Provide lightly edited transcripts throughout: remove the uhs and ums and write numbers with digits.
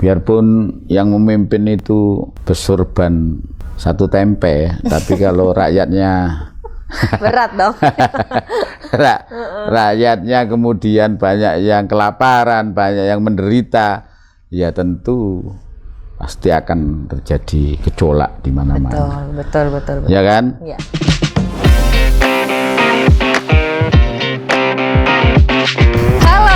biarpun yang memimpin itu bersorban satu tempe, tapi kalau rakyatnya berat dong. Rakyatnya kemudian banyak yang kelaparan, banyak yang menderita, ya tentu pasti akan terjadi gejolak di mana-mana. Betul. Ya kan? Ya.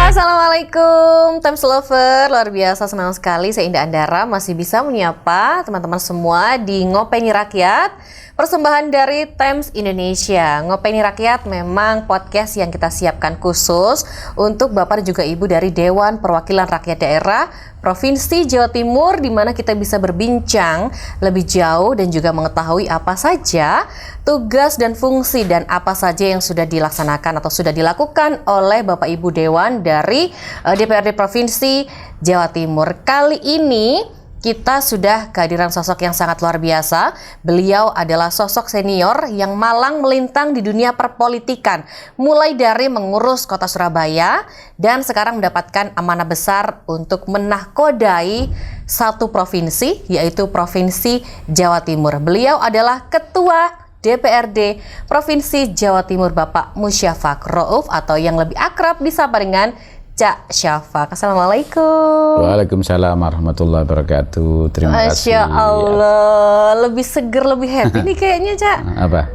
Assalamualaikum Times Lover, luar biasa senang sekali saya Indah Andara masih bisa menyapa teman-teman semua di Ngopeni Rakyat, persembahan dari Times Indonesia. Ngopeni Rakyat memang podcast yang kita siapkan khusus untuk Bapak dan juga Ibu dari Dewan Perwakilan Rakyat Daerah Provinsi Jawa Timur, di mana kita bisa berbincang lebih jauh dan juga mengetahui apa saja tugas dan fungsi dan apa saja yang sudah dilaksanakan atau sudah dilakukan oleh Bapak Ibu Dewan dari DPRD Provinsi Jawa Timur. Kali ini kita sudah kehadiran sosok yang sangat luar biasa. Beliau adalah sosok senior yang malang melintang di dunia perpolitikan, mulai dari mengurus kota Surabaya dan sekarang mendapatkan amanah besar untuk menahkodai satu provinsi, yaitu Provinsi Jawa Timur. Beliau adalah Ketua DPRD Provinsi Jawa Timur, Bapak Musyafaq Rauf, atau yang lebih akrab disapa dengan Cak Syafaq. Assalamualaikum. Waalaikumsalam warahmatullahi wabarakatuh. Terima kasih. Masya Allah, lebih seger, lebih happy nih kayaknya, Cak. Apa?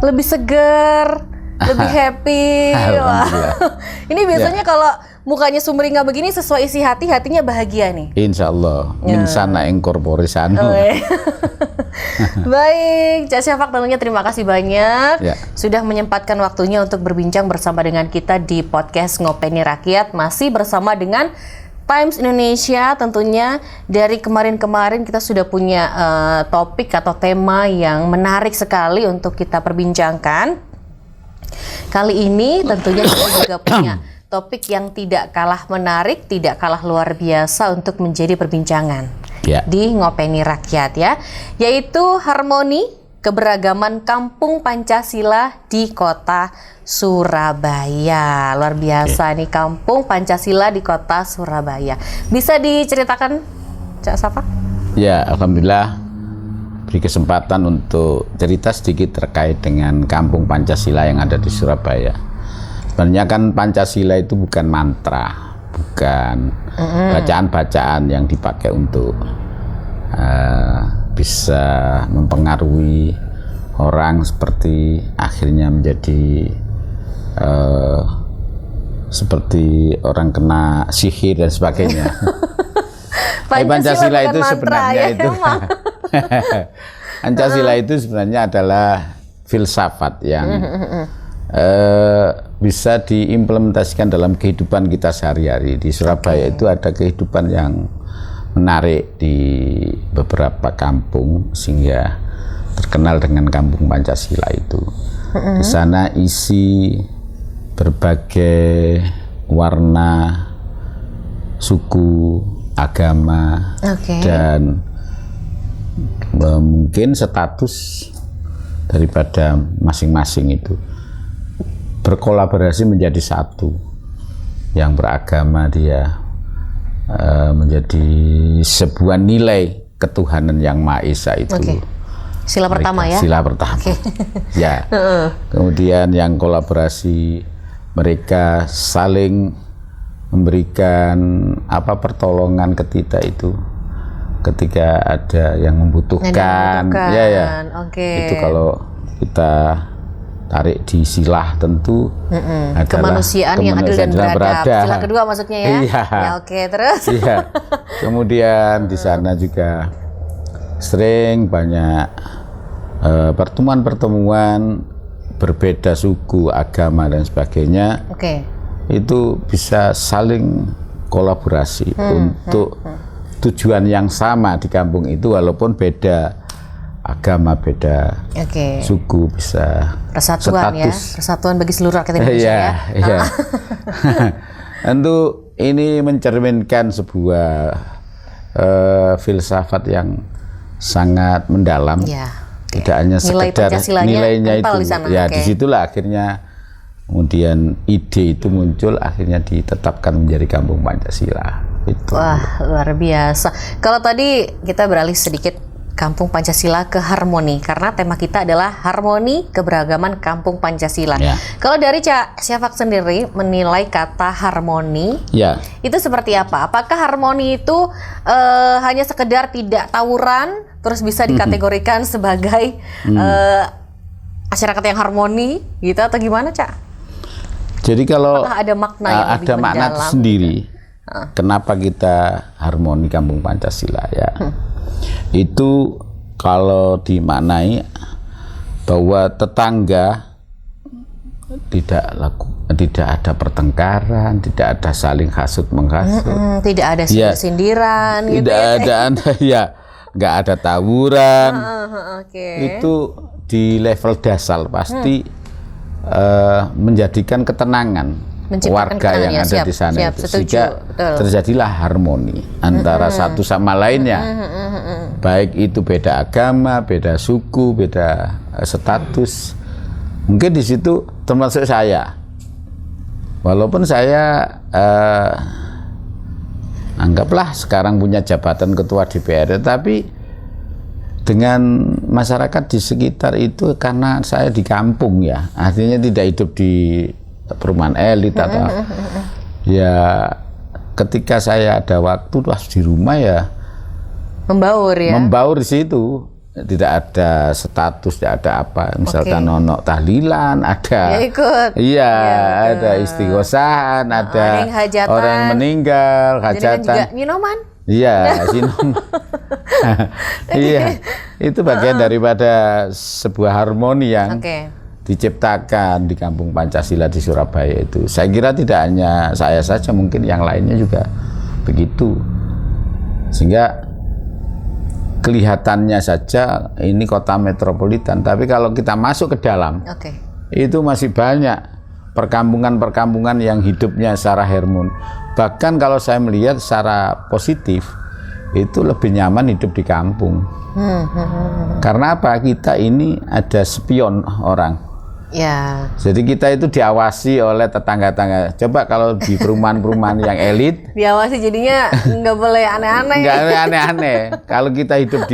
Lebih seger, lebih happy. Alhamdulillah. Ini biasanya kalau mukanya sumringah begini sesuai isi hati, hatinya bahagia nih. Insya Allah. Min sana ing corpore sano. Baik, Cak Syafaq, tentunya terima kasih banyak sudah menyempatkan waktunya untuk berbincang bersama dengan kita di podcast Ngopeni Rakyat, masih bersama dengan Times Indonesia. Tentunya dari kemarin-kemarin kita sudah punya topik atau tema yang menarik sekali untuk kita perbincangkan. Kali ini tentunya kita juga punya topik yang tidak kalah menarik, tidak kalah luar biasa untuk menjadi perbincangan di Ngopeni Rakyat, yaitu harmoni keberagaman Kampung Pancasila di Kota Surabaya. Luar biasa nih, Kampung Pancasila di Kota Surabaya. Bisa diceritakan, Cak Syafaq? Ya, alhamdulillah beri kesempatan untuk cerita sedikit terkait dengan Kampung Pancasila yang ada di Surabaya. Sebenarnya kan Pancasila itu bukan mantra, bukan bacaan-bacaan yang dipakai untuk bisa mempengaruhi orang seperti akhirnya menjadi seperti orang kena sihir dan sebagainya. Pancasila itu sebenarnya itu Pancasila itu sebenarnya adalah filsafat yang bisa diimplementasikan dalam kehidupan kita sehari-hari. Di Surabaya itu ada kehidupan yang menarik di beberapa kampung sehingga terkenal dengan Kampung Pancasila itu. Di sana isi berbagai warna, suku, agama, dan mungkin status daripada masing-masing itu berkolaborasi menjadi satu. Yang beragama dia menjadi sebuah nilai ketuhanan yang Maha Esa itu. Sila pertama ya? Sila pertama. Ya. Kemudian yang kolaborasi, mereka saling memberikan pertolongan ketika itu. Ketika ada yang membutuhkan. Itu kalau kita tarik di silah tentu adalah kemanusiaan yang adil dan beradab. Sila kedua maksudnya ya? Terus? Kemudian di sana juga sering banyak pertemuan-pertemuan berbeda suku, agama dan sebagainya. Itu bisa saling kolaborasi untuk tujuan yang sama di kampung itu, walaupun beda agama, beda suku, bisa persatuan status. Persatuan bagi seluruh rakyat Indonesia Tentu ini mencerminkan sebuah filsafat yang sangat mendalam. Tidak hanya sekedar nilainya itu. Disitulah akhirnya kemudian ide itu muncul, akhirnya ditetapkan menjadi Kampung Pancasila. Itu. Wah, luar biasa. Kalau tadi kita beralih sedikit Kampung Pancasila ke harmoni, karena tema kita adalah harmoni keberagaman Kampung Pancasila. Ya. Kalau dari Cak Syafaq sendiri menilai kata harmoni Ya, itu seperti apa? Apakah harmoni itu hanya sekedar tidak tawuran, terus bisa dikategorikan sebagai masyarakat yang harmoni gitu, atau gimana, Cak? jadi kalau Apakah ada makna yang lebih ada makna mendalam? sendiri, kenapa kita harmoni Kampung Pancasila ya? Itu kalau dimaknai bahwa tetangga tidak ada pertengkaran, tidak ada saling hasut menghasut, Tidak ada Ya. sindir-sindiran gitu tidak ya. ada ya, nggak ada tawuran. Oke. Itu di level dasar pasti menjadikan ketenangan Menciptakan warga ketenangan, yang ya, ada siap, di sana siap, itu. setuju, Sehingga betul. terjadilah harmoni antara satu sama lainnya. Baik itu beda agama, beda suku, beda status. Mungkin di situ termasuk saya. Walaupun saya anggaplah sekarang punya jabatan ketua DPR, tapi dengan masyarakat di sekitar itu, karena saya di kampung ya, artinya tidak hidup di perumahan elit atau ya, ketika saya ada waktu pas di rumah ya Membaur ya. membaur di situ, tidak ada status, tidak ada apa, misalkan nono tahlilan ada, Ya ikut. iya, Ya, ada istighosahan, ada yang hajatan. orang yang meninggal, Jadi kan hajatan. juga minuman. Iya, sinom. Iya, itu bagian daripada sebuah harmoni yang Oke. diciptakan di Kampung Pancasila di Surabaya itu. Saya kira tidak hanya saya saja, mungkin yang lainnya juga begitu. Sehingga kelihatannya saja ini kota metropolitan, tapi kalau kita masuk ke dalam, Oke. itu masih banyak perkampungan-perkampungan yang hidupnya secara harmoni. Bahkan kalau saya melihat secara positif, itu lebih nyaman hidup di kampung. Karena apa? Kita ini ada spion orang. Ya. Jadi kita itu diawasi oleh tetangga-tetangga. Coba kalau di perumahan-perumahan yang elit, Diawasi jadinya nggak boleh aneh-aneh. nggak aneh-aneh. Kalau kita hidup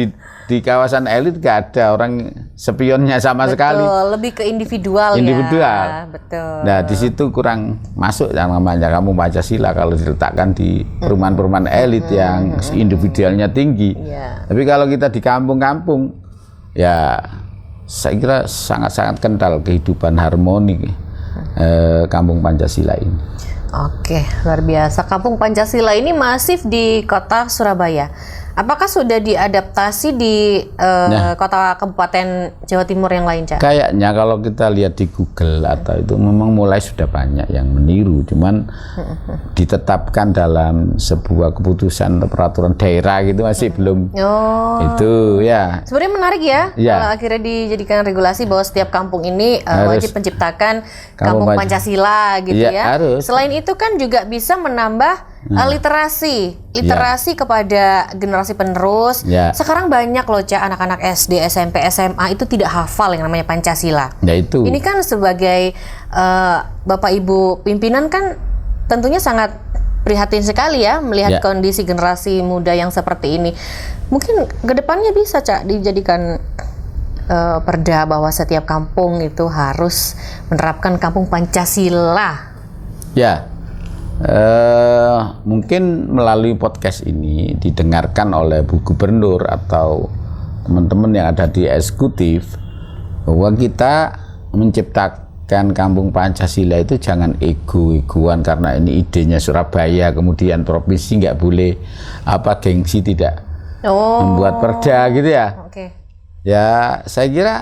di kawasan elit, nggak ada orang spionnya sama sekali. Betul, lebih ke individual, Individual. ya. Betul. Nah, di situ kurang masuk yang namanya Kampung Pancasila kalau diletakkan di perumahan-perumahan elit yang individualnya tinggi. Iya. Tapi kalau kita di kampung-kampung, ya saya kira sangat-sangat kental kehidupan harmoni Kampung Pancasila ini. Oke, luar biasa. Kampung Pancasila ini masif di kota Surabaya. Apakah sudah diadaptasi di kota kabupaten Jawa Timur yang lain, Cak? Kayaknya kalau kita lihat di Google atau itu memang mulai sudah banyak yang meniru, cuman ditetapkan dalam sebuah keputusan atau peraturan daerah gitu masih belum. Oh. Itu ya. Sebenarnya menarik ya, Iya. kalau akhirnya dijadikan regulasi bahwa setiap kampung ini Harus wajib menciptakan Kampung kampung Pancasila gitu Iya, ya. harus. Selain itu kan juga bisa menambah literasi kepada generasi penerus. Ya. Sekarang banyak loh, Cak, anak-anak SD, SMP, SMA itu tidak hafal yang namanya Pancasila. Ya itu. Ini kan sebagai Bapak Ibu pimpinan kan tentunya sangat prihatin sekali ya melihat Ya. kondisi generasi muda yang seperti ini. Mungkin kedepannya bisa, Cak, dijadikan perda bahwa setiap kampung itu harus menerapkan Kampung Pancasila. Ya. Mungkin melalui podcast ini didengarkan oleh Bu Gubernur atau teman-teman yang ada di eksekutif, bahwa kita menciptakan Kampung Pancasila itu jangan ego-egoan karena ini idenya Surabaya, kemudian provinsi nggak boleh gengsi tidak membuat perda gitu ya. Oke. Ya, saya kira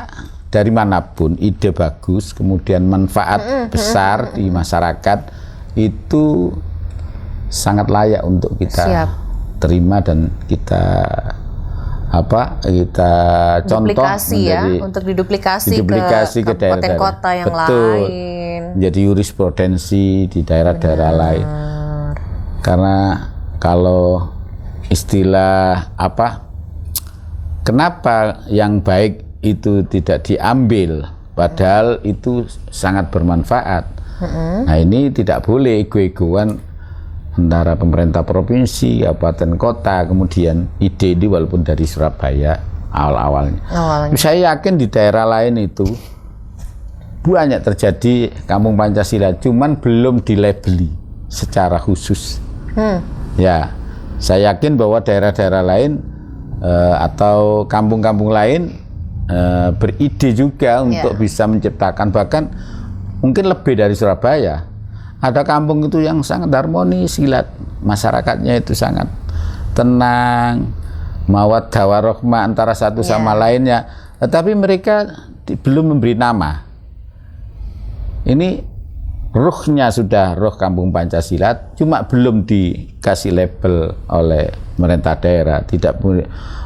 dari manapun ide bagus, kemudian manfaat besar di masyarakat itu sangat layak untuk kita Siap. terima dan kita contoh Duplikasi ya, untuk diduplikasi ke kabupaten daerah-daerah. kota yang Betul. lain. Menjadi jurisprudensi di daerah-daerah lain. Karena kalau istilah kenapa yang baik itu tidak diambil, padahal itu sangat bermanfaat. Nah, ini tidak boleh ego-egoan antara pemerintah provinsi, kabupaten kota, kemudian ide ini walaupun dari Surabaya awalnya. Saya yakin di daerah lain itu banyak terjadi kampung Pancasila, cuman belum dilabeli secara khusus. Ya, saya yakin bahwa daerah-daerah lain atau kampung-kampung lain beride juga untuk bisa menciptakan, bahkan mungkin lebih dari Surabaya. Ada kampung itu yang sangat harmonis, silat, masyarakatnya itu sangat tenang, mawaddah warahmah antara satu sama lainnya. Tetapi mereka belum memberi nama. Ini ruhnya sudah ruh kampung Pancasila, cuma belum dikasih label oleh pemerintah daerah,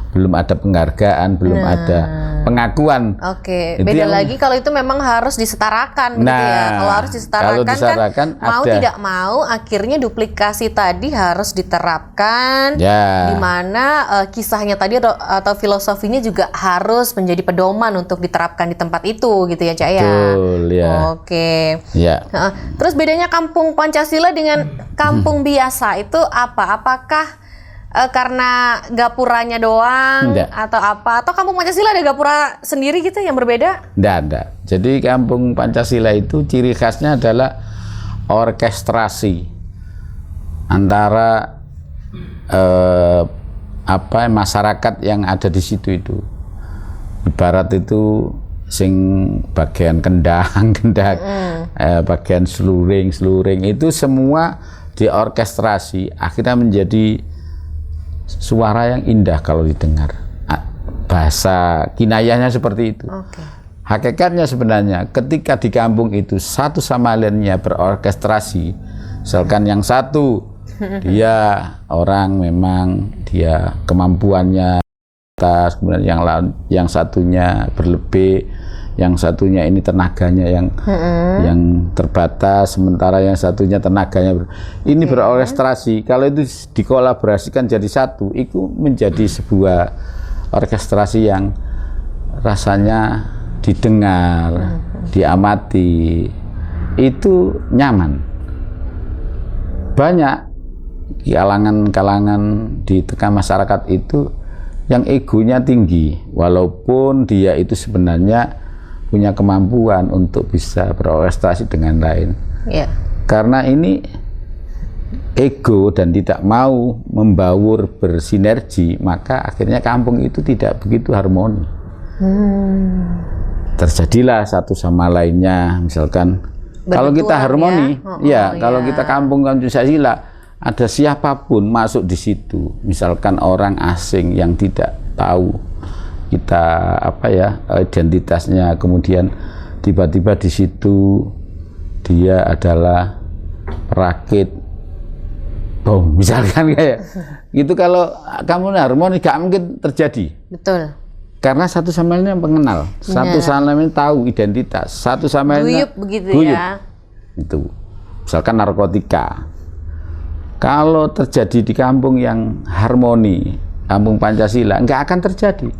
belum ada penghargaan, belum ada pengakuan. Oke, beda lagi kalau itu memang harus disetarakan gitu ya. Kalau harus disetarakan kan mau tidak mau akhirnya duplikasi tadi harus diterapkan, di mana kisahnya tadi atau filosofinya juga harus menjadi pedoman untuk diterapkan di tempat itu gitu ya, Cak ya. Betul, ya. Oke. Ya. Terus bedanya kampung Pancasila dengan kampung biasa itu apa? Apakah karena gapuranya doang atau apa? Atau kampung Pancasila ada gapura sendiri gitu yang berbeda? Enggak. Jadi kampung Pancasila itu ciri khasnya adalah orkestrasi antara masyarakat yang ada di situ itu. Ibarat itu sing bagian kendang, bagian seluring itu semua diorkestrasi, akhirnya menjadi suara yang indah kalau didengar. Bahasa kinayahnya seperti itu. Hakikatnya sebenarnya ketika di kampung itu satu sama lainnya berorkestrasi, misalkan yang satu dia orang memang dia kemampuannya atas, kemudian yang satunya berlebih, yang satunya ini tenaganya yang terbatas, sementara yang satunya tenaganya ini berorkestrasi. Kalau itu dikolaborasikan jadi satu, itu menjadi sebuah orkestrasi yang rasanya didengar, diamati, itu nyaman. Banyak kalangan-kalangan di tengah masyarakat itu yang egonya tinggi, walaupun dia itu sebenarnya punya kemampuan untuk bisa berorkestrasi dengan lain. Karena ini ego dan tidak mau membaur bersinergi, maka akhirnya kampung itu tidak begitu harmoni. Terjadilah satu sama lainnya, misalkan kalau kita harmoni, kalau kita kampung Pancasila, ada siapapun masuk di situ, misalkan orang asing yang tidak tahu kita identitasnya, kemudian tiba-tiba di situ dia adalah perakit bom misalkan kayak gitu, kalau kamu harmoni gak mungkin terjadi. Betul. Karena satu sama lainnya mengenal, satu sama lainnya tahu identitas, satu sama lainnya guyup begitu ya. Itu misalkan narkotika. Kalau terjadi di kampung yang harmoni, kampung Pancasila, nggak akan terjadi.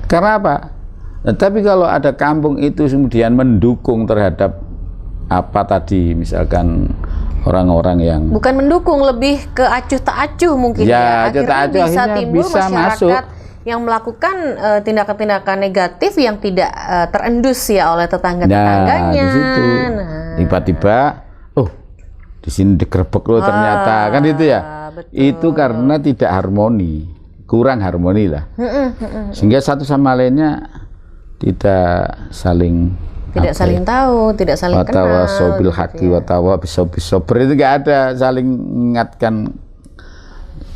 Karena apa? Nah, tapi kalau ada kampung itu kemudian mendukung terhadap apa tadi, misalkan orang-orang yang bukan mendukung, lebih ke acuh tak acuh mungkin akhirnya bisa timbul masyarakat yang melakukan tindakan-tindakan negatif yang tidak terendus ya oleh tetangga-tetangganya. Tiba-tiba di sini digerebek loh ternyata, kan itu ya. Betul. Itu karena tidak harmoni, kurang harmoni lah. Sehingga satu sama lainnya tidak saling tahu, tidak saling kenal. Watawasobil haqi watawabisober itu nggak ada saling mengingatkan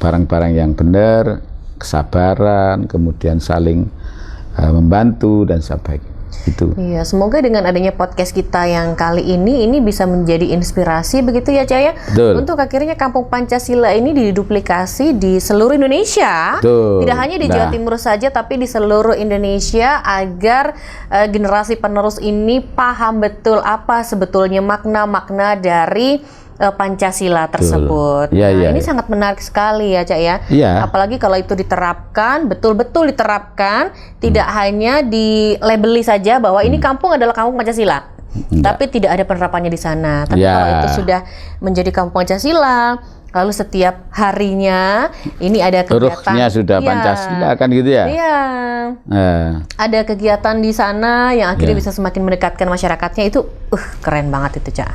barang-barang yang benar, kesabaran, kemudian saling membantu dan sebagainya. Itu. Iya, semoga dengan adanya podcast kita yang kali ini bisa menjadi inspirasi begitu ya, Caya. Untuk akhirnya kampung Pancasila ini diduplikasi di seluruh Indonesia. Tidak hanya di Jawa Timur saja, tapi di seluruh Indonesia, agar generasi penerus ini paham betul apa sebetulnya makna-makna dari Pancasila tersebut. Ini sangat menarik sekali ya, Cak ya. Apalagi kalau itu diterapkan, betul-betul diterapkan, tidak hanya dilabeli saja bahwa ini kampung adalah kampung Pancasila, tapi tidak ada penerapannya di sana. Tapi kalau itu sudah menjadi kampung Pancasila, lalu setiap harinya ini ada kegiatan. Hurufnya sudah Pancasila kan gitu ya? Iya. Ada kegiatan di sana yang akhirnya bisa semakin mendekatkan masyarakatnya, itu keren banget itu, Cak.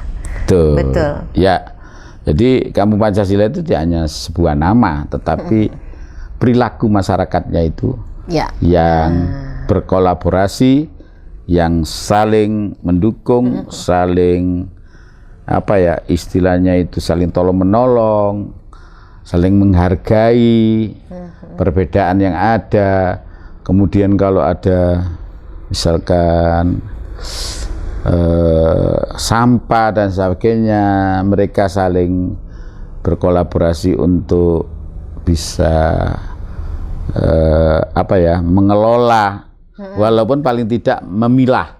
Betul. Ya. Jadi Kampung Pancasila itu tidak hanya sebuah nama, tetapi perilaku masyarakatnya itu yang berkolaborasi, yang saling mendukung, saling istilahnya itu saling tolong menolong, saling menghargai perbedaan yang ada. Kemudian kalau ada misalkan sampah dan sebagainya, mereka saling berkolaborasi untuk bisa mengelola, walaupun paling tidak memilah.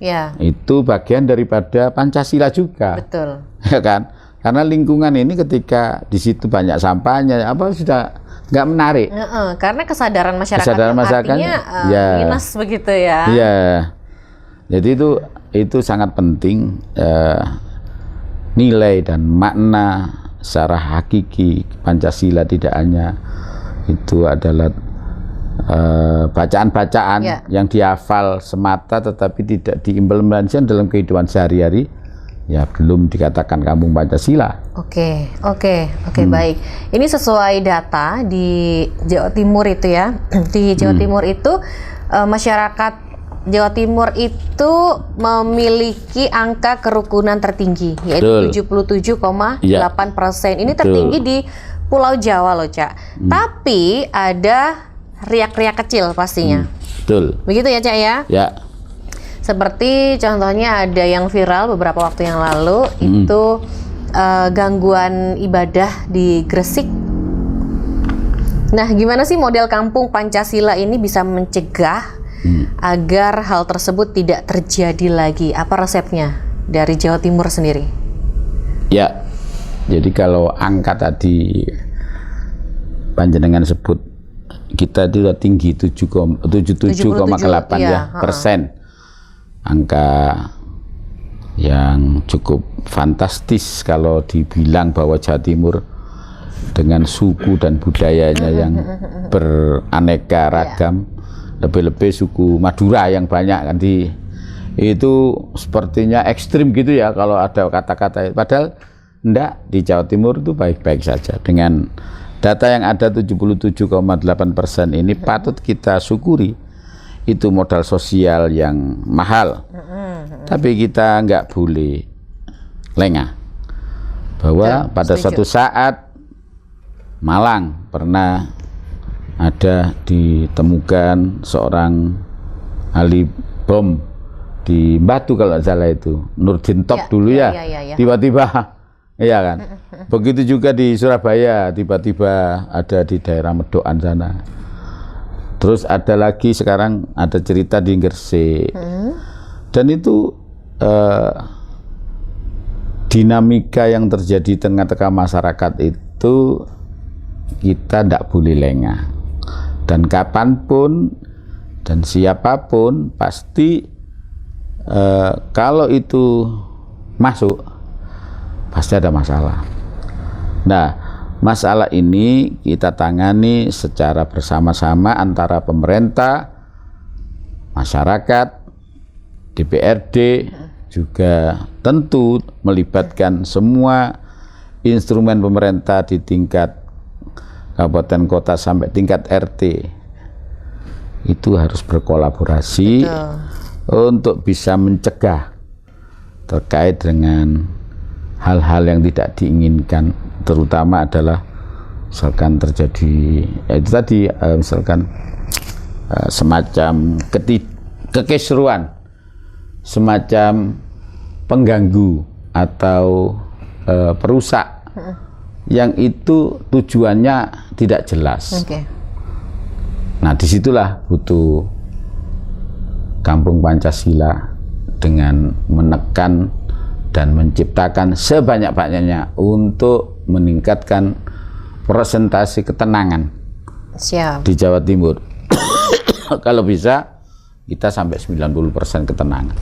Ya. Itu bagian daripada Pancasila juga. Betul. Ya kan? Karena lingkungan ini ketika di situ banyak sampahnya, sudah nggak menarik. Karena kesadaran masyarakatnya artinya minus begitu ya. Iya. Jadi itu sangat penting, nilai dan makna secara hakiki Pancasila tidak hanya itu adalah bacaan-bacaan yang dihafal semata, tetapi tidak diimplementasikan dalam kehidupan sehari-hari, ya belum dikatakan Kampung Pancasila. Oke, baik. Ini sesuai data di Jawa Timur itu ya. Di Jawa Timur itu masyarakat Jawa Timur itu memiliki angka kerukunan tertinggi, yaitu 77,8%. Ini tertinggi di Pulau Jawa loh, Cak. Tapi ada riak-riak kecil pastinya. Betul. Begitu ya, Cak ya? Ya. Seperti contohnya ada yang viral beberapa waktu yang lalu, itu gangguan ibadah di Gresik. Nah, gimana sih model Kampung Pancasila ini bisa mencegah agar hal tersebut tidak terjadi lagi? Apa resepnya dari Jawa Timur sendiri? Ya, jadi kalau angka tadi panjenengan sebut, kita itu sudah tinggi 77,8 persen, angka yang cukup fantastis kalau dibilang bahwa Jawa Timur dengan suku dan budayanya yang beraneka ragam, lebih-lebih suku Madura yang banyak kan itu sepertinya ekstrim gitu ya kalau ada kata-kata, padahal enggak, di Jawa Timur itu baik-baik saja. Dengan data yang ada 77,8% ini patut kita syukuri. Itu modal sosial yang mahal. Tapi kita nggak boleh lengah bahwa pada suatu saat Malang pernah ada ditemukan seorang ahli bom di Batu kalau nggak salah, itu Nurdin Top dulu ya. Tiba-tiba iya kan. Begitu juga di Surabaya, tiba-tiba ada di daerah Medokan sana. Terus ada lagi sekarang ada cerita di Gresik. Dan itu dinamika yang terjadi di tengah-tengah masyarakat itu kita tidak boleh lengah. Dan kapanpun dan siapapun pasti kalau itu masuk pasti ada masalah. Nah, masalah ini kita tangani secara bersama-sama antara pemerintah, masyarakat, DPRD, juga tentu melibatkan semua instrumen pemerintah di tingkat kabupaten kota sampai tingkat RT. Itu harus berkolaborasi untuk bisa mencegah terkait dengan hal-hal yang tidak diinginkan, terutama adalah misalkan terjadi itu tadi misalkan semacam kekisruan, semacam pengganggu atau perusak yang itu tujuannya tidak jelas. Nah, disitulah butuh Kampung Pancasila dengan menekan dan menciptakan sebanyak-banyaknya untuk meningkatkan persentase ketenangan di Jawa Timur. Kalau bisa kita sampai 90% ketenangan.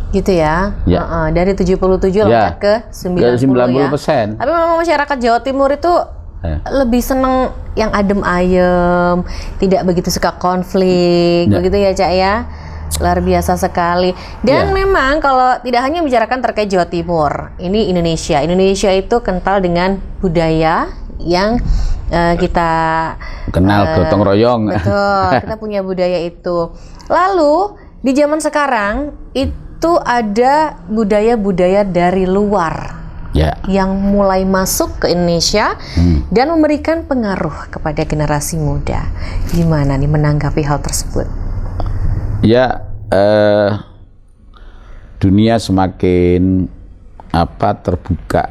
Gitu ya. Ya. Dari 77 loncat ke 90 ya. 90%. Tapi memang masyarakat Jawa Timur itu lebih seneng yang adem ayem, tidak begitu suka konflik, begitu ya Cak ya. Luar biasa sekali. Dan memang kalau tidak hanya membicarakan terkait Jawa Timur, ini Indonesia. Indonesia itu kental dengan budaya yang kita kenal gotong royong. Betul, kita punya budaya itu. Lalu di zaman sekarang itu ada budaya-budaya dari luar yang mulai masuk ke Indonesia dan memberikan pengaruh kepada generasi muda. Gimana nih menanggapi hal tersebut? Ya, dunia semakin terbuka,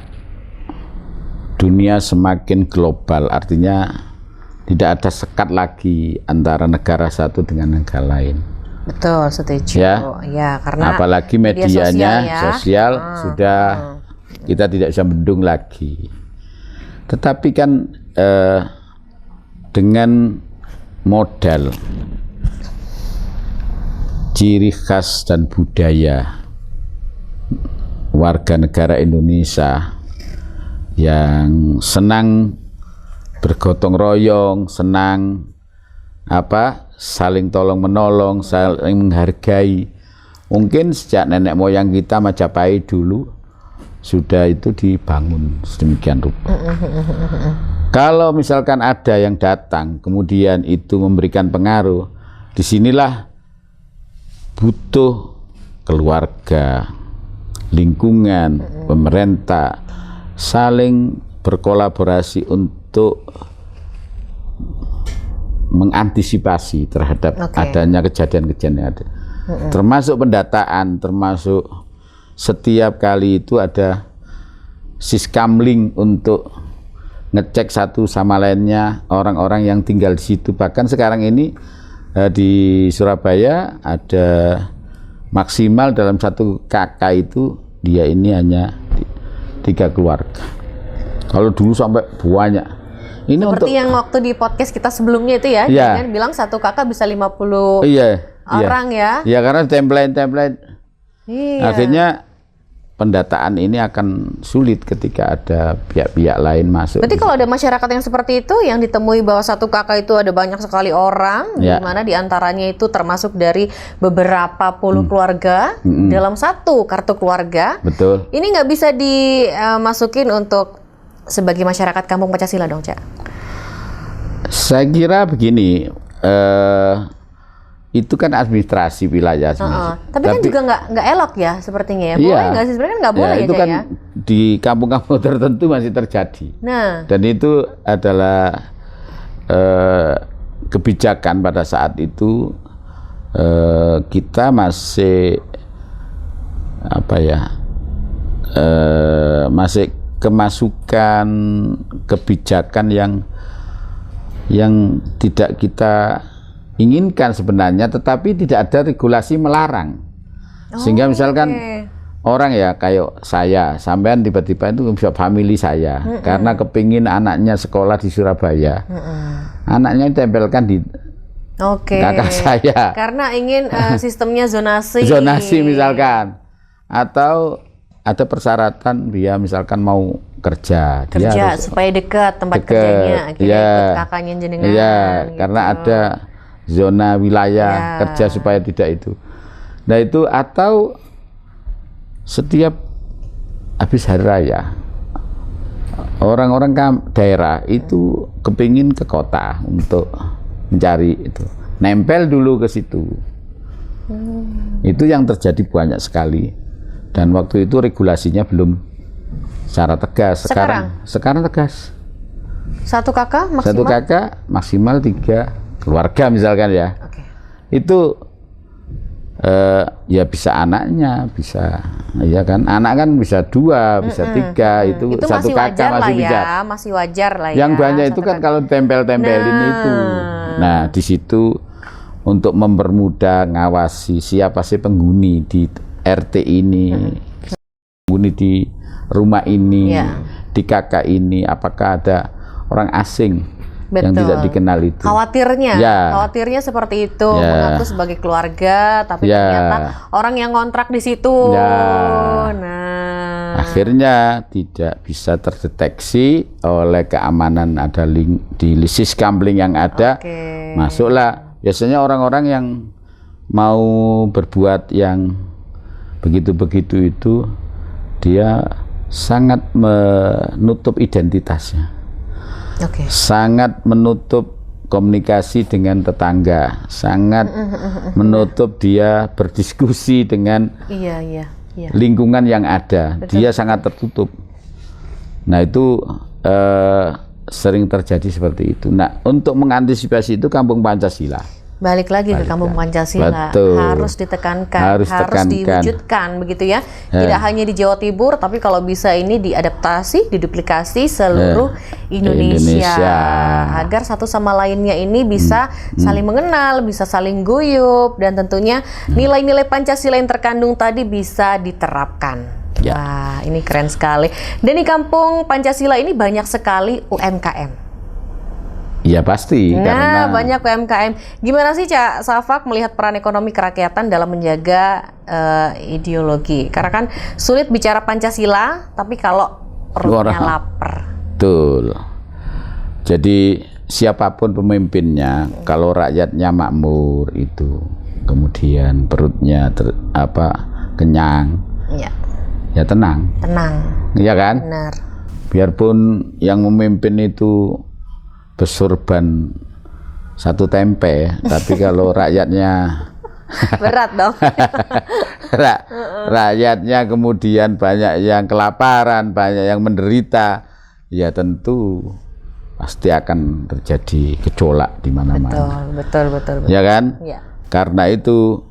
dunia semakin global, artinya tidak ada sekat lagi antara negara satu dengan negara lain. Betul, setuju. Ya, karena apalagi medianya sosial sudah kita tidak bisa bendung lagi. Tetapi kan dengan modal ciri khas dan budaya warga negara Indonesia yang senang bergotong royong, senang saling tolong menolong, saling menghargai. Mungkin sejak nenek moyang kita Majapahit dulu sudah itu dibangun sedemikian rupa. Kalau misalkan ada yang datang kemudian itu memberikan pengaruh, disinilah butuh keluarga, lingkungan, pemerintah saling berkolaborasi untuk mengantisipasi terhadap adanya kejadian-kejadian yang ada. Termasuk pendataan, termasuk setiap kali itu ada siskamling untuk ngecek satu sama lainnya orang-orang yang tinggal di situ. Bahkan sekarang ini di Surabaya ada maksimal dalam satu kakak itu dia ini hanya 3 keluarga. Kalau dulu sampai banyak. Ini seperti yang waktu di podcast kita sebelumnya itu ya, jangan bilang satu kakak bisa 50 orang ya. Iya, karena template. Akhirnya pendataan ini akan sulit ketika ada pihak-pihak lain masuk. Berarti kalau ada masyarakat yang seperti itu, yang ditemui bahwa satu kakak itu ada banyak sekali orang, di mana diantaranya itu termasuk dari beberapa puluh keluarga dalam satu kartu keluarga. Betul. Ini nggak bisa dimasukin untuk sebagai masyarakat kampung Pancasila dong, Cak? Saya kira begini, itu kan administrasi wilayah. Tapi kan juga nggak elok ya sepertinya ya. Boleh nggak sih? Sebenarnya kan nggak boleh itu ya, kan ya? Di kampung-kampung tertentu masih terjadi. Dan itu adalah kebijakan pada saat itu kita masih masih kemasukan kebijakan yang tidak kita inginkan sebenarnya, tetapi tidak ada regulasi melarang. Sehingga misalkan orang ya kayak saya, sampean tiba-tiba itu bisa family saya karena kepingin anaknya sekolah di Surabaya, anaknya ditempelkan di kakak saya karena ingin sistemnya zonasi misalkan, atau ada persyaratan dia misalkan mau kerja dia harus supaya dekat tempat kerjanya, ikut kakaknya jenengan. Gitu. Karena ada zona wilayah kerja supaya tidak itu. Nah itu, atau setiap habis hari raya orang-orang daerah itu kepingin ke kota untuk mencari itu, nempel dulu ke situ. Itu yang terjadi banyak sekali. Dan waktu itu regulasinya belum secara tegas. Sekarang tegas. Satu kakak maksimal 3 keluarga misalkan ya. Itu ya bisa anaknya, bisa ya kan, anak kan bisa 2, bisa 3, itu satu kakak masih wajar lah ya. Yang banyak itu kan kalau tempel-tempelin itu. Nah di situ untuk mempermudah ngawasi siapa sih penghuni di RT ini, penghuni di rumah ini, di kakak ini, apakah ada orang asing yang tidak dikenal itu. Khawatirnya seperti itu, mengaku sebagai keluarga, tapi ternyata orang yang kontrak di situ. Nah, akhirnya tidak bisa terdeteksi oleh keamanan ada link di Siskam link yang ada. Masuklah biasanya orang-orang yang mau berbuat yang begitu-begitu itu dia sangat menutup identitasnya, sangat menutup komunikasi dengan tetangga, sangat menutup dia berdiskusi dengan lingkungan yang ada. Dia sangat tertutup. Nah itu sering terjadi seperti itu. Nah untuk mengantisipasi itu Kampung Pancasila. Balik lagi ke Kampung Pancasila, harus ditekankan, harus diwujudkan begitu ya. Tidak hanya di Jawa Timur, tapi kalau bisa ini diadaptasi, diduplikasi seluruh Indonesia. Agar satu sama lainnya ini bisa saling mengenal, bisa saling guyup, dan tentunya nilai-nilai Pancasila yang terkandung tadi bisa diterapkan. Wah, ini keren sekali. Dan di Kampung Pancasila ini banyak sekali UMKM. Ya pasti. Karena banyak UMKM. Gimana sih Cak Safak melihat peran ekonomi kerakyatan dalam menjaga ideologi? Karena kan sulit bicara Pancasila, tapi kalau perutnya lapar. Betul. Jadi siapapun pemimpinnya, kalau rakyatnya makmur itu, kemudian perutnya kenyang, ya tenang. Iya kan? Benar. Biarpun yang memimpin itu bersorban satu tempe, tapi kalau rakyatnya berat dong. Rakyatnya kemudian banyak yang kelaparan, banyak yang menderita, ya tentu pasti akan terjadi gejolak di mana-mana. Betul. Ya kan? Ya. Karena itu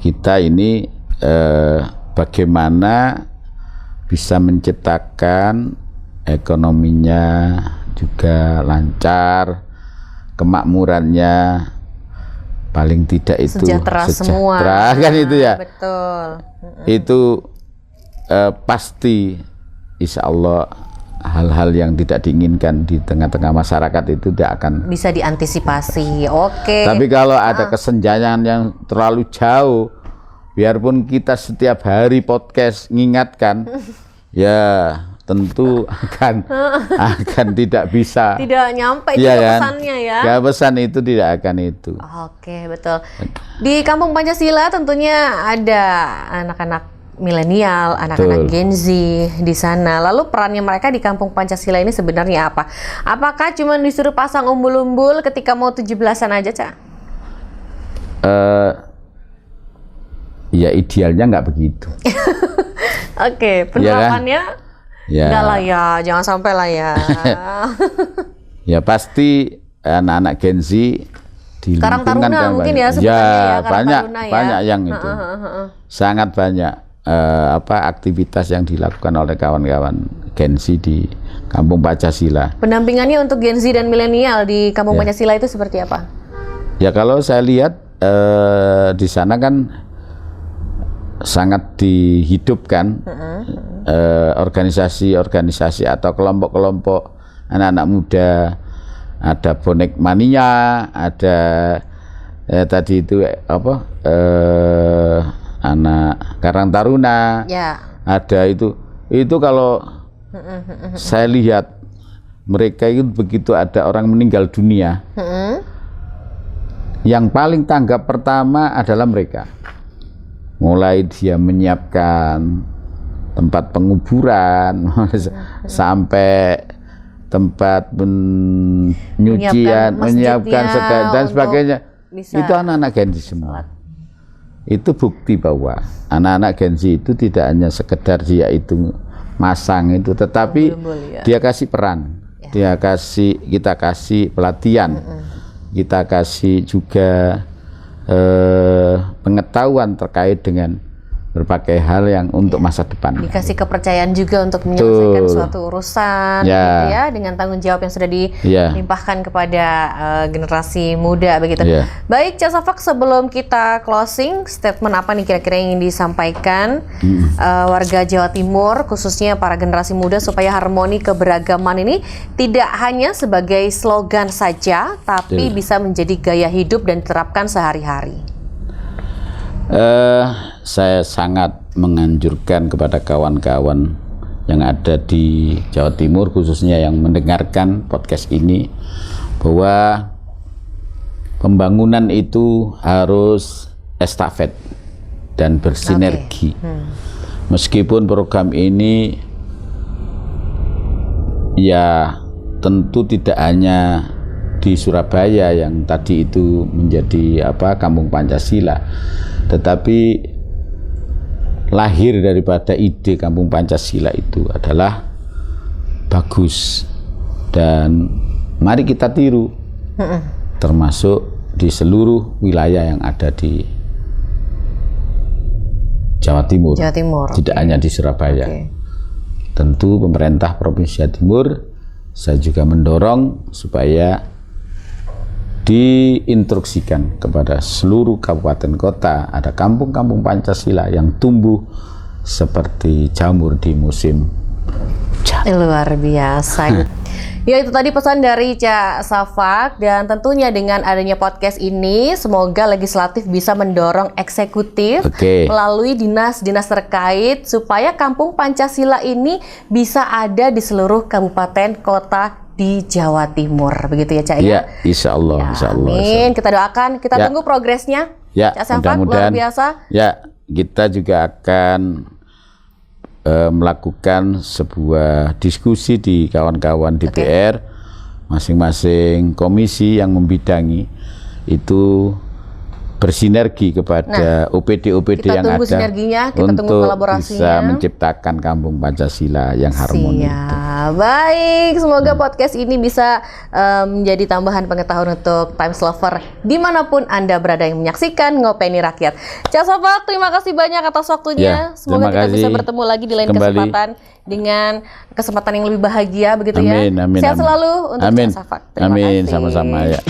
kita ini bagaimana bisa menciptakan ekonominya juga lancar, kemakmurannya paling tidak itu sejahtera semua kan itu ya. Betul. Itu pasti insya Allah hal-hal yang tidak diinginkan di tengah-tengah masyarakat itu tidak akan bisa diantisipasi. Tapi kalau ada kesenjangan yang terlalu jauh, biarpun kita setiap hari podcast mengingatkan, ya tentu akan tidak bisa, tidak nyampe juga pesannya ya. Ya pesan itu tidak akan itu. Betul. Di Kampung Pancasila tentunya ada anak-anak milenial, anak-anak Gen Z di sana. Lalu perannya mereka di Kampung Pancasila ini sebenarnya apa? Apakah cuma disuruh pasang umbul-umbul ketika mau 17-an aja, Cak? Ya idealnya nggak begitu. Penerapannya enggak lah ya, jangan sampai lah ya. Ya pasti anak-anak Gen Z di Karang lingkungan Taruna mungkin ya sebenarnya banyak yang itu. Sangat banyak aktivitas yang dilakukan oleh kawan-kawan Gen Z di Kampung Pancasila. Pendampingannya untuk Gen Z dan milenial di Kampung Pancasila itu seperti apa? Ya kalau saya lihat di sana kan sangat dihidupkan organisasi-organisasi atau kelompok-kelompok anak-anak muda. Ada bonek mania, ada tadi itu anak Karang Taruna, ada itu kalau saya lihat mereka itu begitu ada orang meninggal dunia, yang paling tanggap pertama adalah mereka. Mulai dia menyiapkan tempat penguburan sampai tempat penyucian, menyiapkan segala dan sebagainya. Itu anak-anak Gen Z semua. Itu bukti bahwa anak-anak Gen Z itu tidak hanya sekedar dia itu masang itu, tetapi dia kasih peran, kita kasih pelatihan, kita kasih juga pengetahuan terkait dengan berbagai hal yang untuk masa depan. Dikasih kepercayaan juga untuk menyelesaikan suatu urusan, gitu ya, dengan tanggung jawab yang sudah dilimpahkan kepada generasi muda, begitu. Baik, Cak Safak, sebelum kita closing, statement apa nih kira-kira yang ingin disampaikan warga Jawa Timur, khususnya para generasi muda, supaya harmoni keberagaman ini tidak hanya sebagai slogan saja, tapi bisa menjadi gaya hidup dan diterapkan sehari-hari? Saya sangat menganjurkan kepada kawan-kawan yang ada di Jawa Timur, khususnya yang mendengarkan podcast ini, bahwa pembangunan itu harus estafet dan bersinergi. Meskipun program ini ya tentu tidak hanya di Surabaya yang tadi itu menjadi Kampung Pancasila, tetapi lahir daripada ide Kampung Pancasila itu adalah bagus dan mari kita tiru, termasuk di seluruh wilayah yang ada di Jawa Timur, tidak hanya di Surabaya. Tentu pemerintah Provinsi Jawa Timur, saya juga mendorong supaya diinstruksikan kepada seluruh kabupaten kota ada kampung-kampung Pancasila yang tumbuh seperti jamur di musim hujan. Luar biasa. Ya, itu tadi pesan dari Cak Safak, dan tentunya dengan adanya podcast ini semoga legislatif bisa mendorong eksekutif melalui dinas-dinas terkait supaya kampung Pancasila ini bisa ada di seluruh kabupaten kota di Jawa Timur, begitu ya Cak ya? Ya, insya Allah, insya Allah. Amin, kita doakan, kita tunggu progresnya. Ya, Cak Safak, luar biasa. Ya, kita juga akan melakukan sebuah diskusi di kawan-kawan DPR, masing-masing komisi yang membidangi itu bersinergi kepada OPD-OPD yang ada untuk bisa menciptakan kampung Pancasila yang harmoni. Baik, semoga podcast ini bisa menjadi tambahan pengetahuan untuk Times Lover dimanapun Anda berada yang menyaksikan Ngopeni Rakyat. Cak Safak, terima kasih banyak atas waktunya. Semoga kita bisa bertemu lagi di lain kesempatan dengan kesempatan yang lebih bahagia, begitu ya. Sehat selalu untuk Cak Safak. Amin, sama-sama ya.